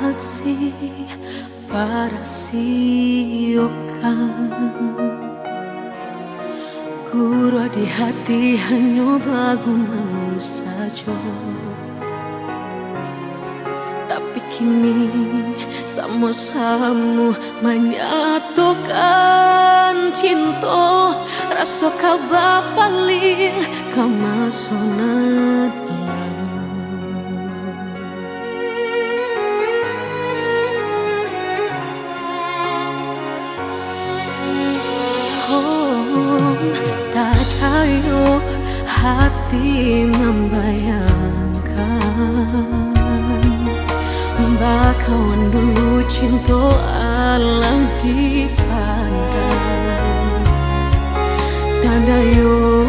masih para siokan guru di hati hanya bagumam saja. Tapi kini sama-sama menyatukan cinta, rasa kabar paling kemasonan. Tak tahu hati membayangkan bakawan dulu cinta alam dipandang. Tanda yo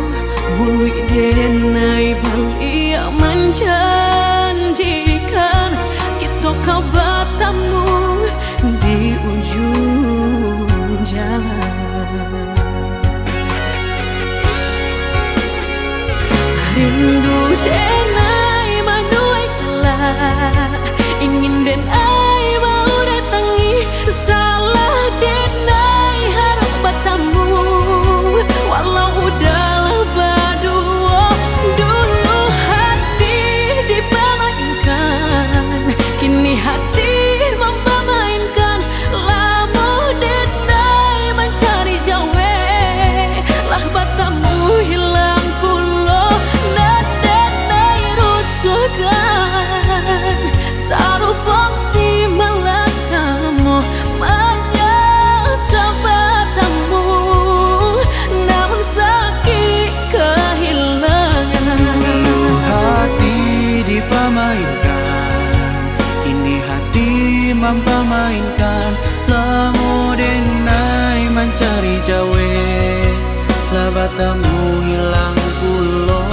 bului denai balik menjanjikan kita kau bertemu di ujung jalan. Rindu denai manuai kelak, ingin denai mau datangi, salah denai harap bertemu. Walau udahlah berdua, dulu hati dipermainkan, kini hati mempermainkan. Lama denai mencari jawe, lah bertemu hilang pulau. Sarupang si melatamu menyesabatamu, namun sakit kehilangan. Hati dipermainkan, kini hati mempermainkan. Lamu denai mencari jawe, lah batamu hilang pulau.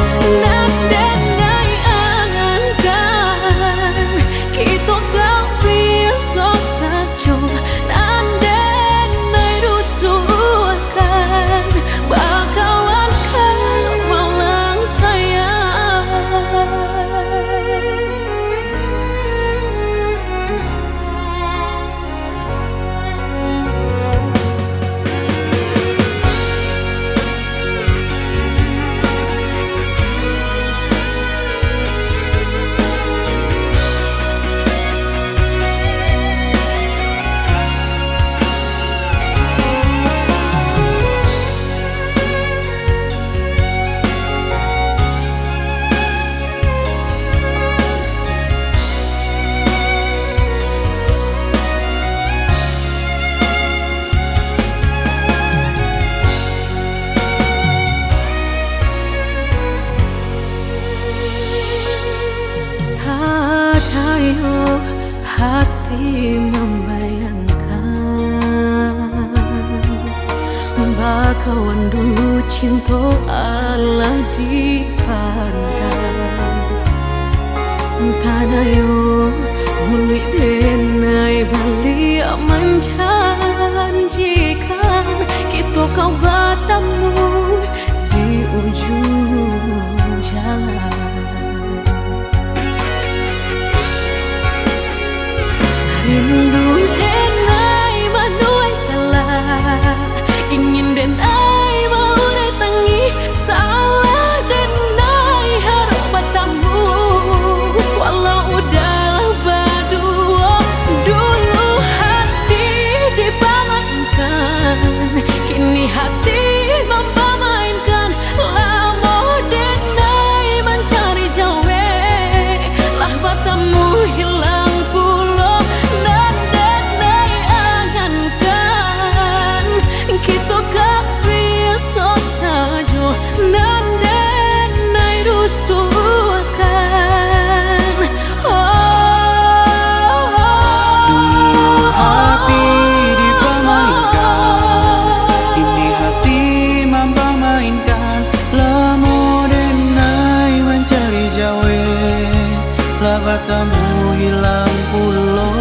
Hati membayangkan bakawan dulu cinta Allah dipandang. Tanah yo bului denai balik menjanjikan kita kau bertemu di ujung jalan. Rindu denai manuai kelak, ingin denai mau datangi, salah denai harap bertemu. Walau udahlah berdua, dulu hati dipermainkan, kini hati mempermainkan. Lama denai mencari jawe, lah bertemu hilang pulau. Kita kau biasa saja, dan denai rusuhkan. Dulu hati dipermainkan, kini hati mempermainkan. Lama denai mencari jawe, lah bertemu hilang pulau.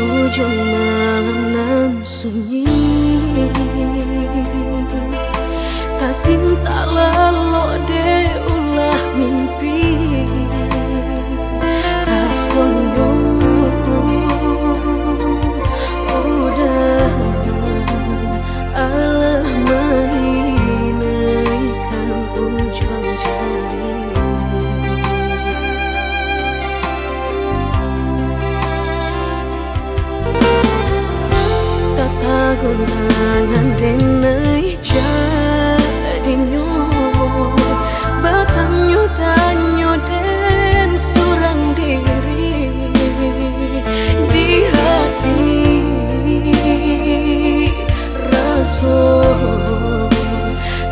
ujung malam nan sunyi, tak cinta lalu de ulah mimpi, tak sombong udah Allah menginaikan ujung jari. Tata gulangan denai jadinya batanyo tanyo den surang diri di hati rasa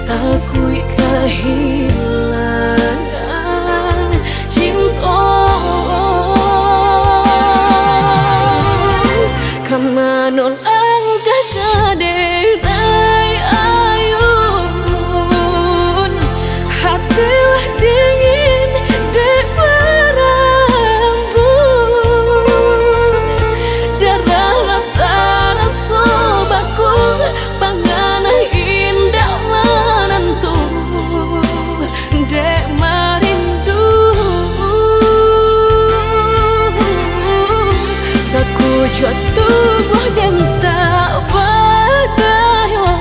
takui kehilangan cinta kamanol angka kaderai ayun hatilah dingin dek berambut darah latara sobaku pangana indah menentu dek marindu sekujur tubuh dan tak berdaya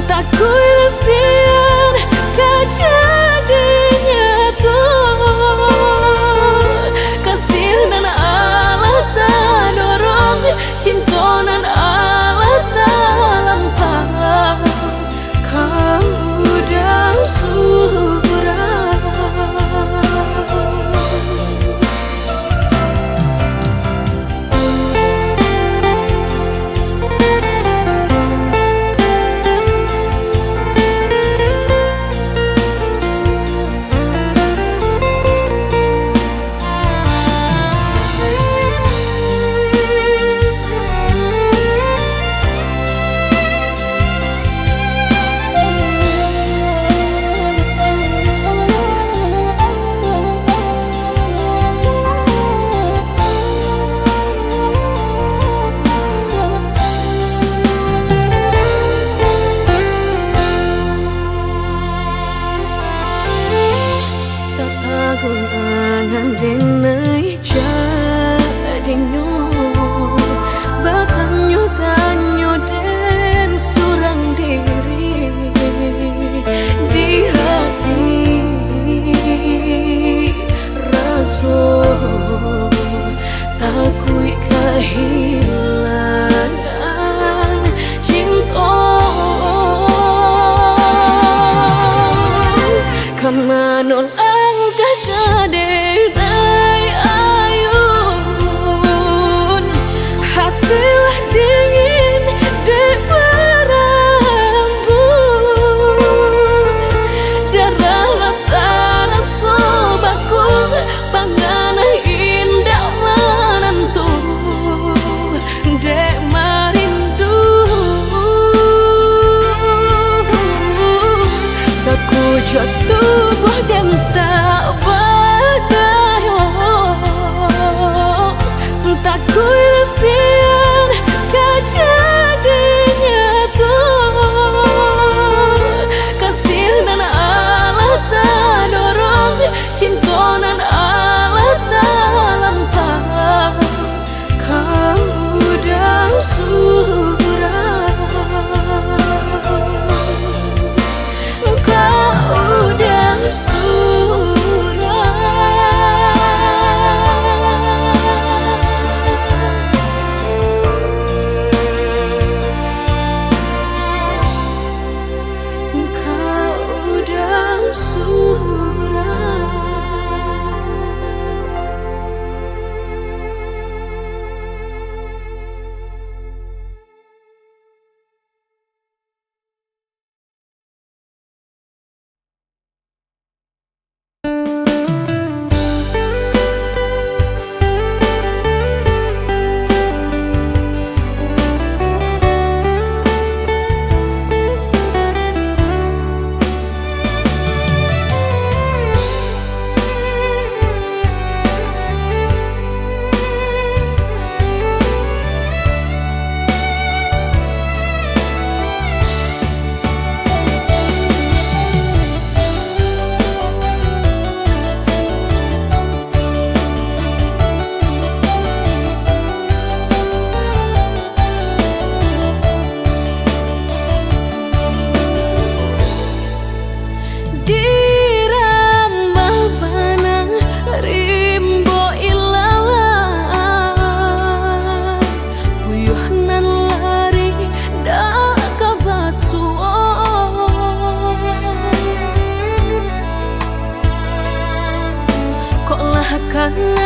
tak kuisian kejadinya tuh kasih nan Allah tak dorong cinta nan Allah tak lampau kau dah surah. Gulangan denai jadinya batanyo tanyo den surang diri di hati rasa takui kehilangan cinta kamanol angka kaderai ayun hatilah dingin dek berambut darah latara sobaku pangana indah menentu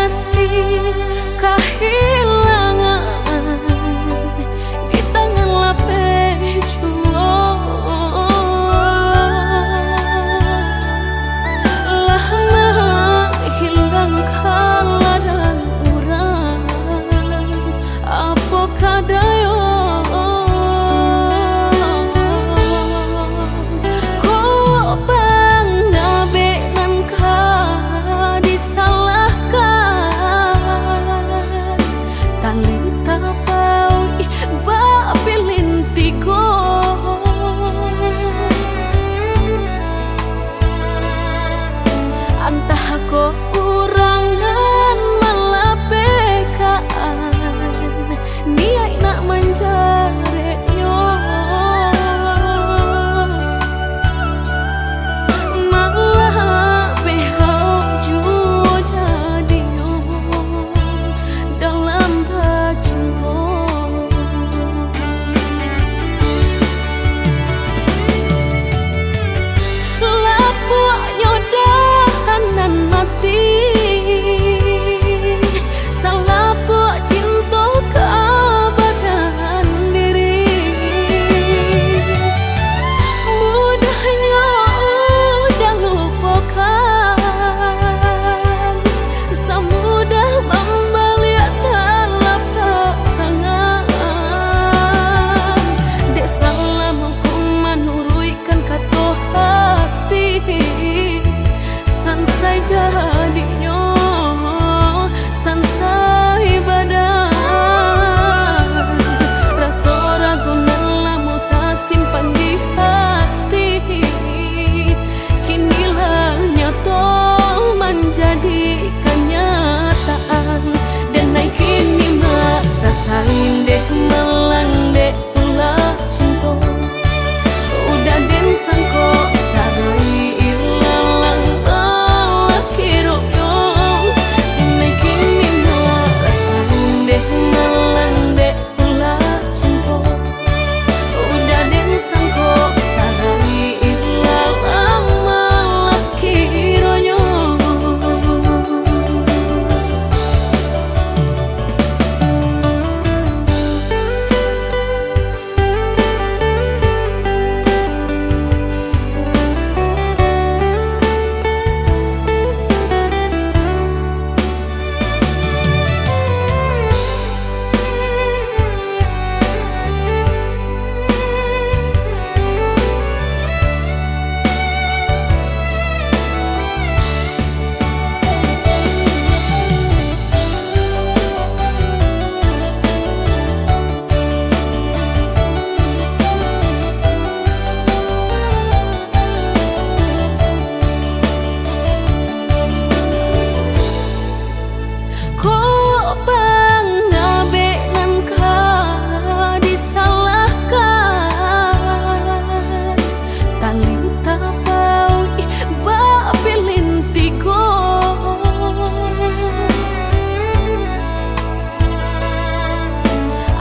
kasih kehilangan di tangan lapeh juang. Lah menghilangkan dan urang apa kadayo. Antah ko urangan malapekaan niai nak menjare yo malah behau juo jadi yo dalam bacinto. Lapuk nyodahanan mati salapuk cinta keabadian diri. Mudahnya udah lupakan semudah membalik telapak tangan. Dek salah hukuman nuruikan kata hati sansai jadinya sansai badan. Rasa ragu lamu tak simpan di hati kinilah nyata menjadi kenyataan. Dan naik kini mak rasain deh melang deh ulah cinta udah den sangko sarai ilalang kiro yo. Naik kini mak rasain deh melang deh ulah cinta udah den sangko sarai ilalang kiro yo.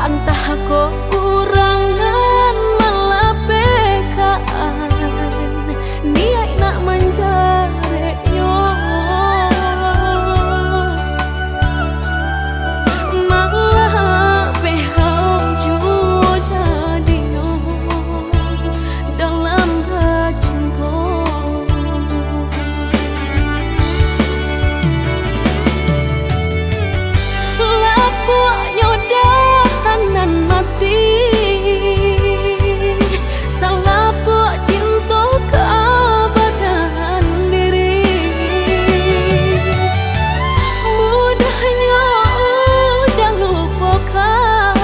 Antah ko urangan malapekaan niai nak menjare yo malah behau juo jadi yo dalam bacinto. Lapuk nyodahanan mati salapuk cinta keabadian diri. Mudahnya udah lupakan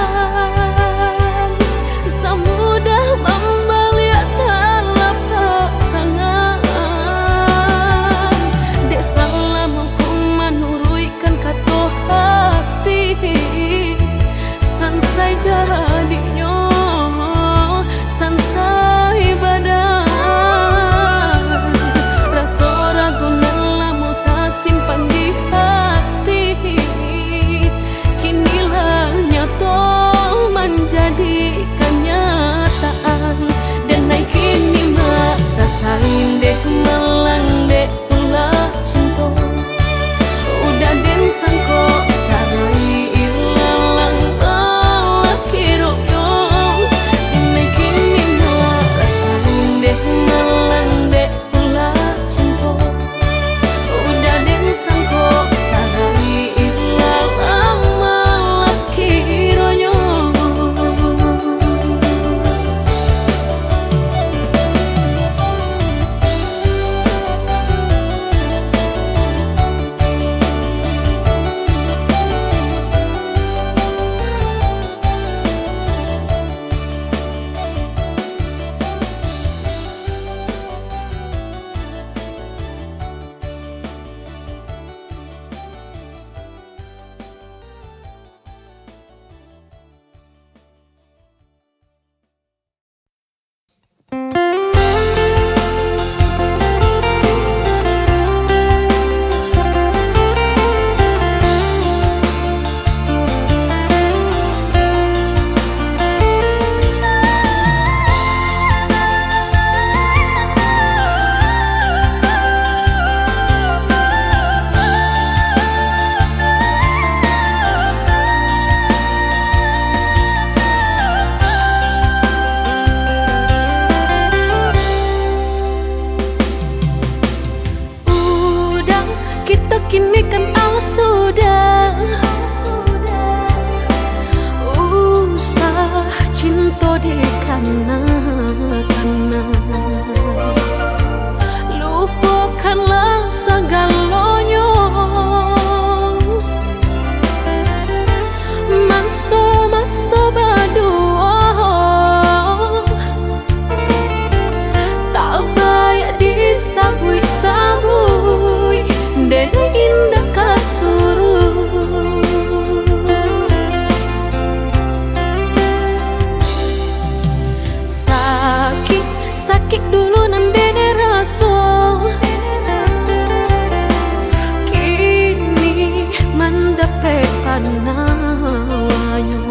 semudah membalik telapak tangan. Dek salah hukuman nuruikan kata hati sansai jadinya sansai badan. Rasa ragu lamu tak simpan di hati kinilah nyata menjadi kenyataan. Dan naik kini mak rasain deh melang deh ulah cinta udah den sangko sarai ilalang lalaki royong ini kini no rasain deh malang deh ulah cinta udah den sangko sarai ilalang lalaki royong. Kita kini kan sudah usah cinta di kana-kana lupakanlah segalanya masa-masa berdua tak baik disabui-sabui dan indah kasuruh sakit dulu nandene rasa kini mendapat panawanyo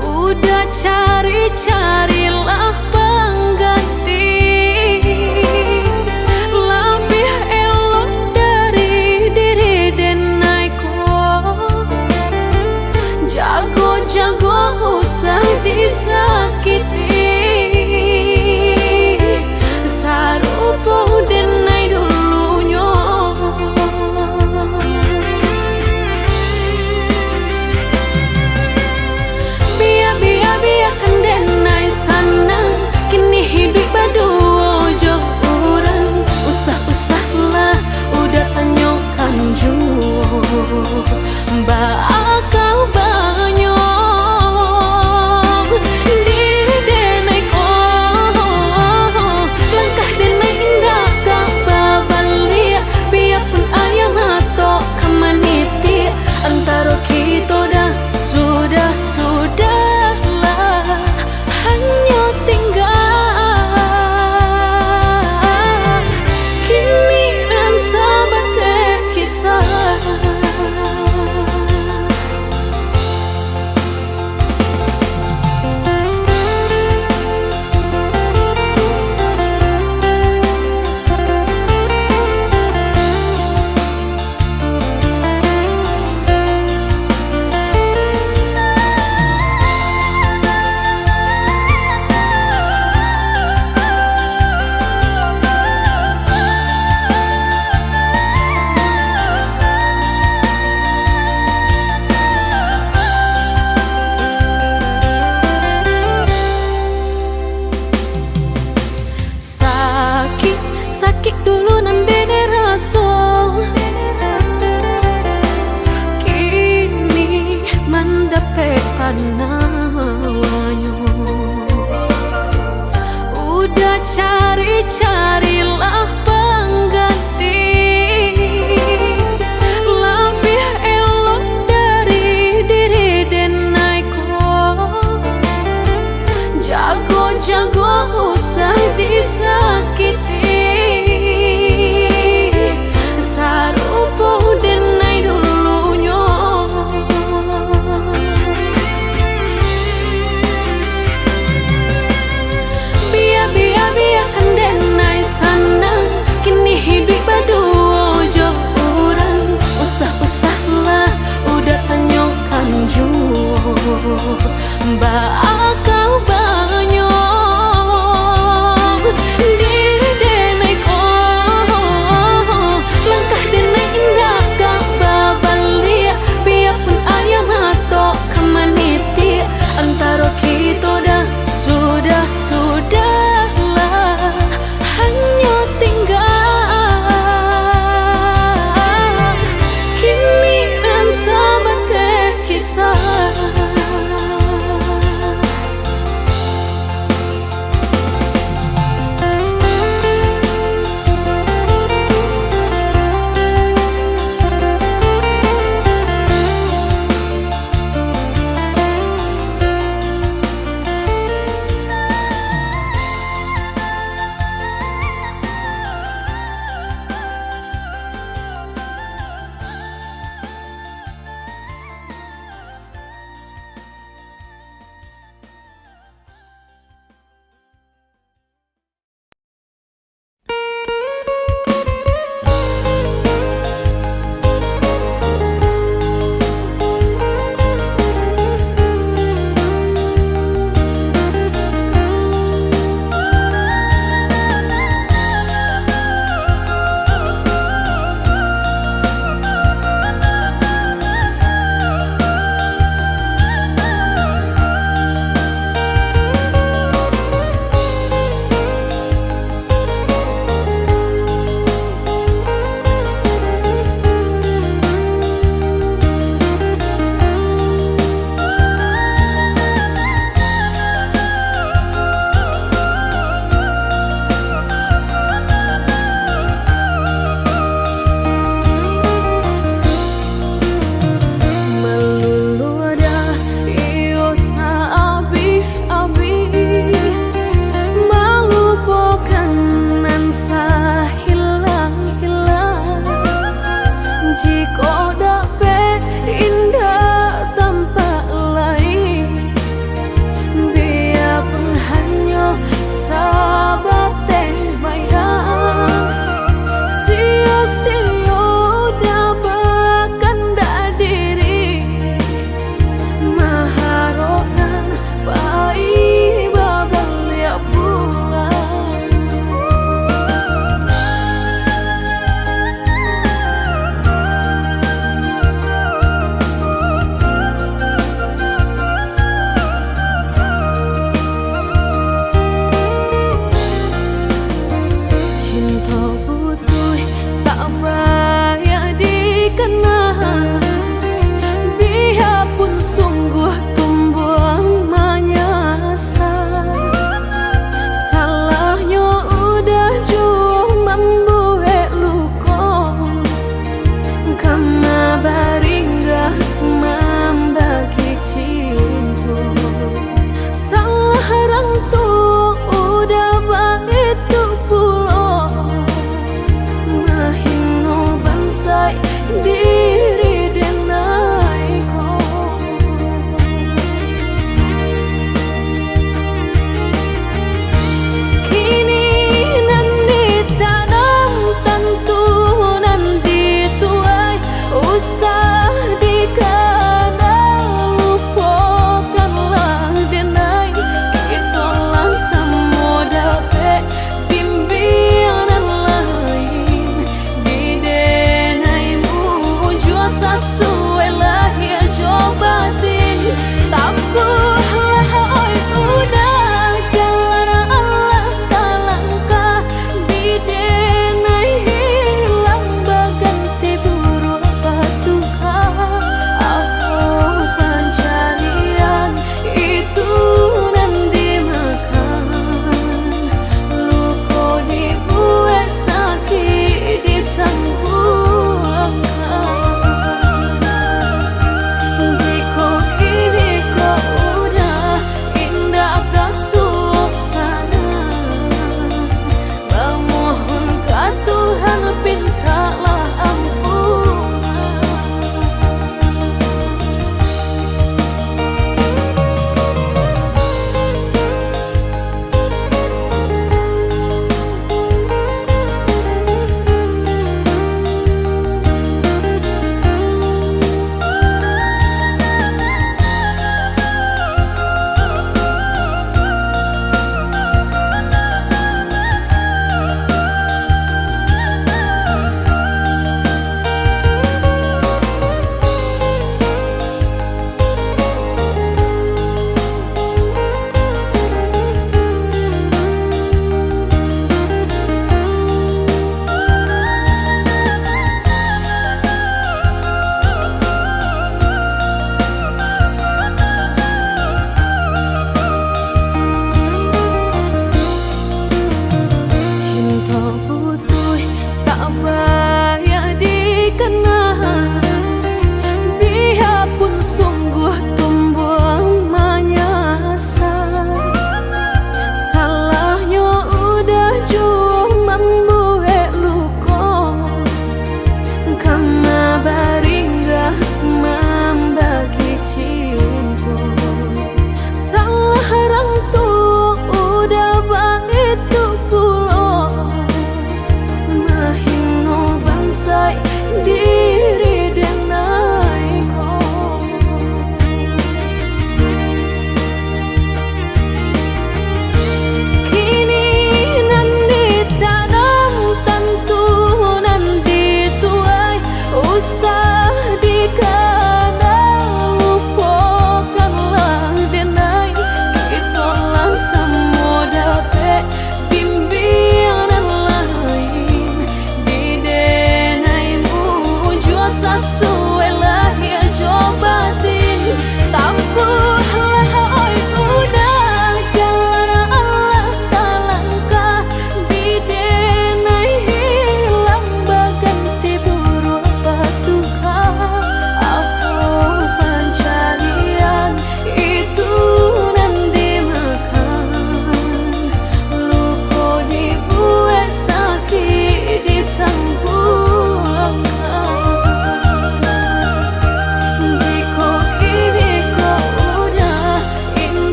udah cari-carilah pengganti lebih elok dari diri denaiku jago-jago usah disakiti sarupo denai dulunya biarkan denai sana kini hidup berdua jauh orang usah-usahlah udah tanyakan jua bakal banyak diri denai langkah denai indah tak babalia biarpun ayam atau kamaniti antara kita dah sudahlah hanya tinggal kini dan sahabat kisah. Sakit dulu nandene rasa kini mendapat panawanyo udah cari-carilah pengganti lebih elok dari diri denaiku jago-jago usah disakiti sarupo denai dulunya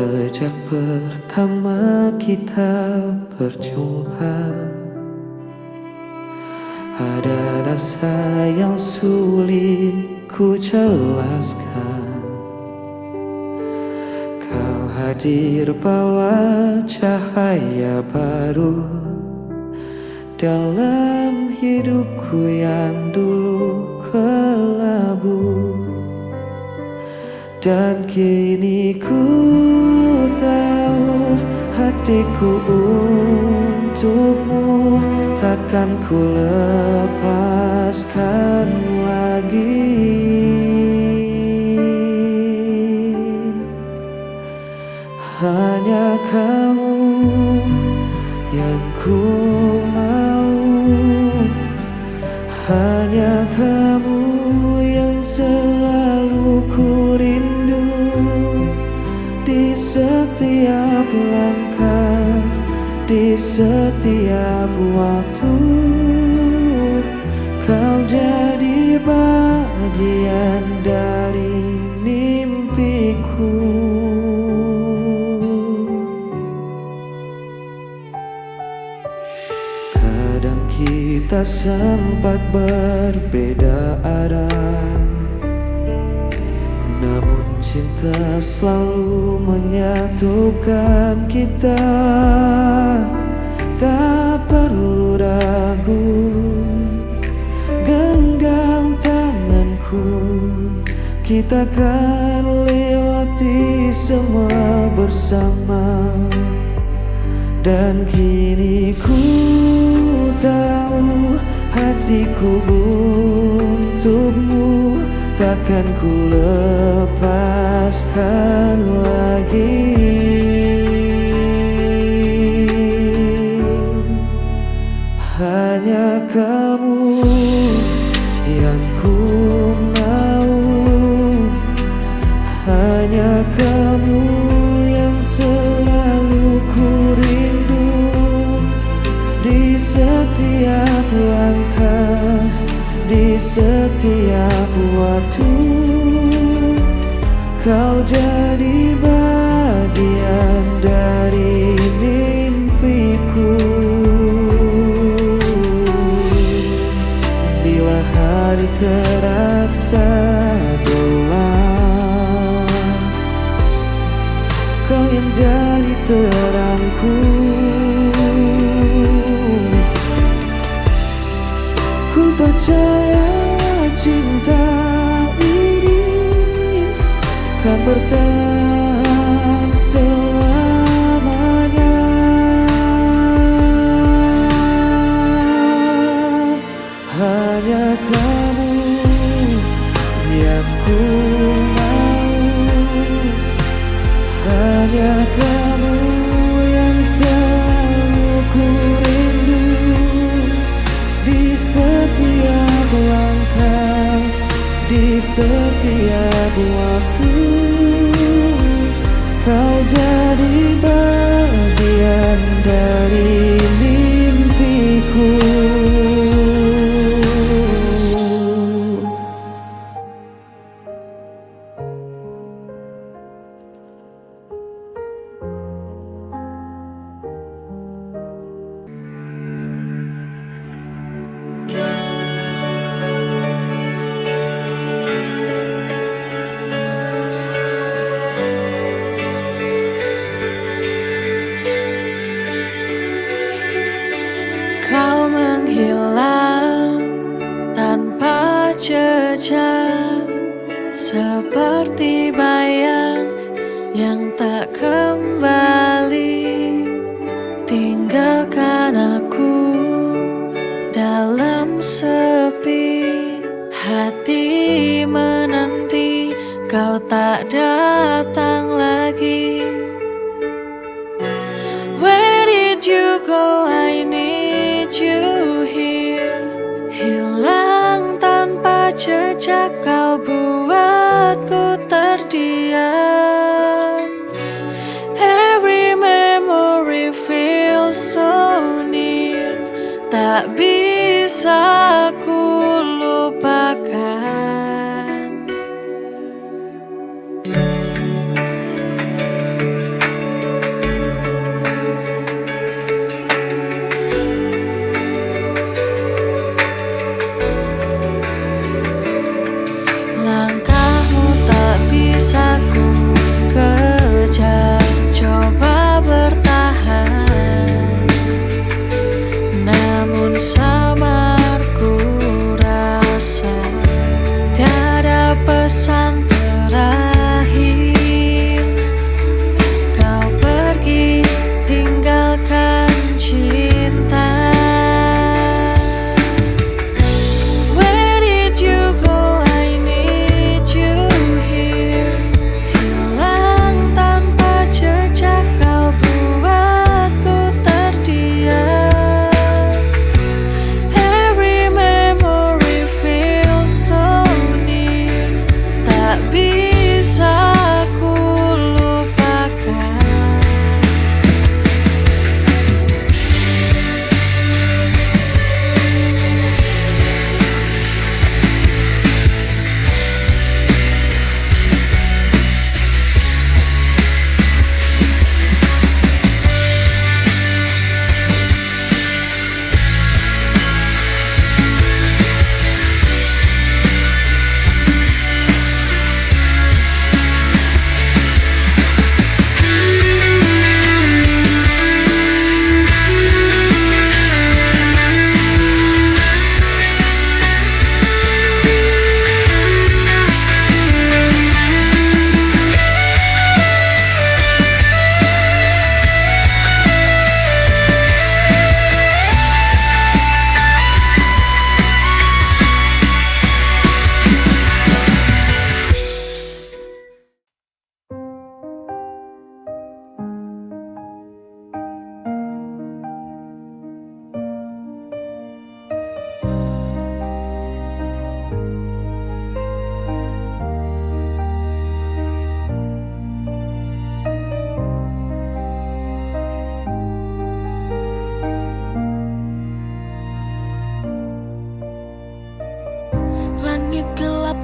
Sejak pertama kita berjumpa, ada rasa yang sulit ku jelaskan. Kau hadir bawa cahaya baru dalam hidupku yang dulu kelabu. Dan kini ku tahu hatiku untukmu takkan ku lepaskan lagi. Hanya kamu yang ku mau, hanya kamu yang selalu ku rindu. Di setiap langkah, di setiap waktu, kau jadi bagian dari mimpiku. Kadang kita sempat berbeda arah, namun cinta selalu menyatukan kita. Tak perlu ragu, genggam tanganku, kita akan lewati semua bersama. Dan kini ku tahu hatiku untukmu takkan ku lepaskan lagi. Hanya kamu yang ku mau, hanya kamu yang selalu ku rindu. Di setiap langkah, di setiap waktu, kau jadi bagian dari mimpiku. Bila hari terasa gelap, kau yang jadi terangku. Ku percaya cinta ini kan bertahan selamanya. Hanya kamu yang ku mau, hanya kamu yang selalu ku rindu. Di setiap langkah, di setiap waktu, kau jadi bagian dari mimpiku. Kau menghilang tanpa jejak, seperti bayang yang tak kembali. Tinggalkan aku dalam sepi, hati menanti kau tak datang lagi. Where did you go? I need you here. Hilang tanpa jejak, kau buatku terdiam. Every memory feels so near, tak bisa ku lupakan.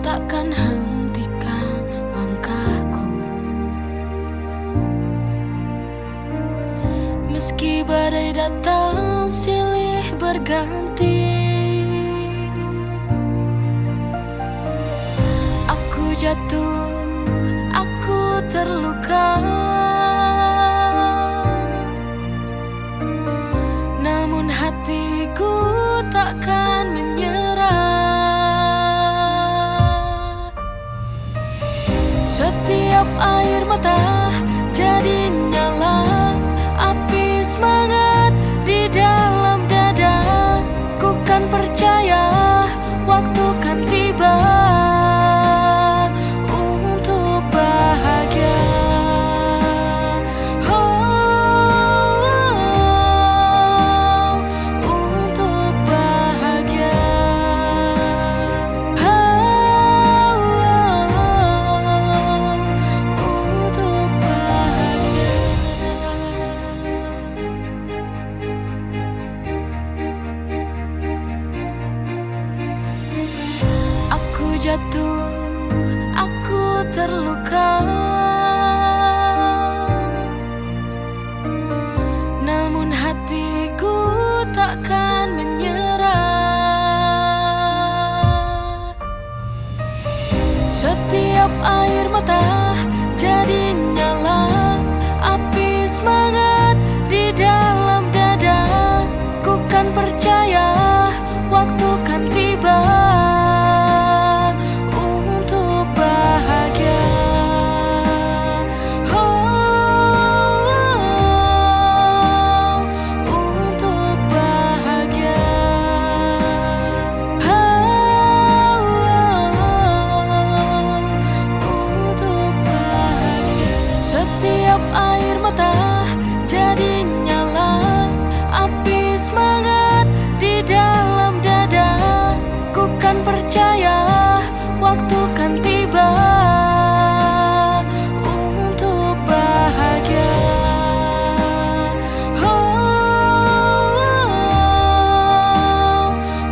takkan hentikan langkahku. Meski badai datang silih berganti, aku jatuh, aku terluka, namun hatiku takkan menyerah. Setiap air mata jadi nyala api semangat di dalam dada. Ku kan percaya waktu kan tiba untuk bahagia. Untuk bahagia. Untuk bahagia. Aku jatuh, aku terluka, namun hatiku takkan menyerah. Setiap air mata jadi nyala api semangat di dalam dada. Ku kan percaya waktu kan tiba untuk bahagia. Untuk bahagia. Untuk bahagia. Setiap air mata jadi nyala api semangat di dalam dada. Ku kan percaya waktu kan tiba untuk bahagia.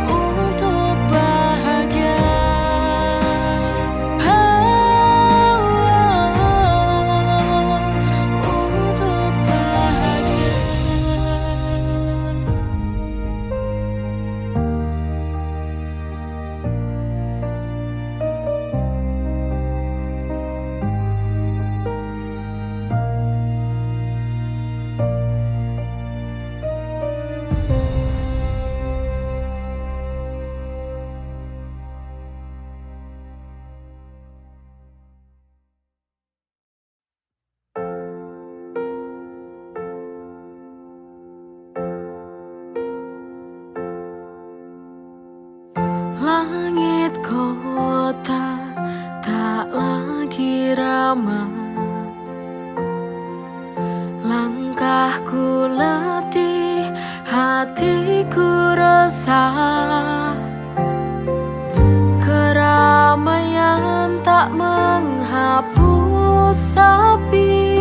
Untuk bahagia. Untuk bahagia. Langit kota tak lagi ramah, langkahku letih, hatiku resah. Keramaian tak menghapus sepi,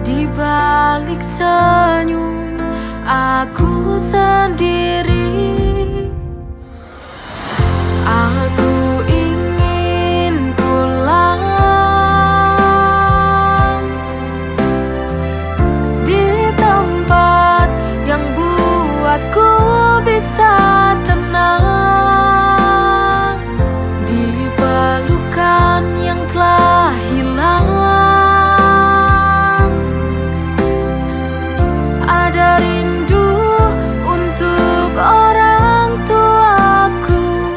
di balik senyum aku sendiri. Aku ingin pulang di tempat yang buatku bisa tenang, di pelukan yang telah hilang. Ada rindu untuk orang tuaku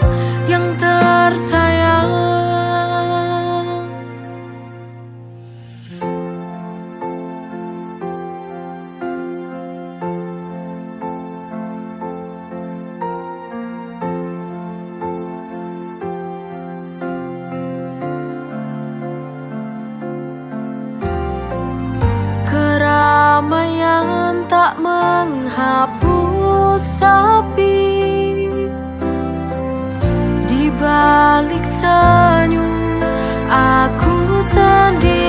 yang tersayang. Keramaian tak menghapus sepi, di balik senyum aku sendiri.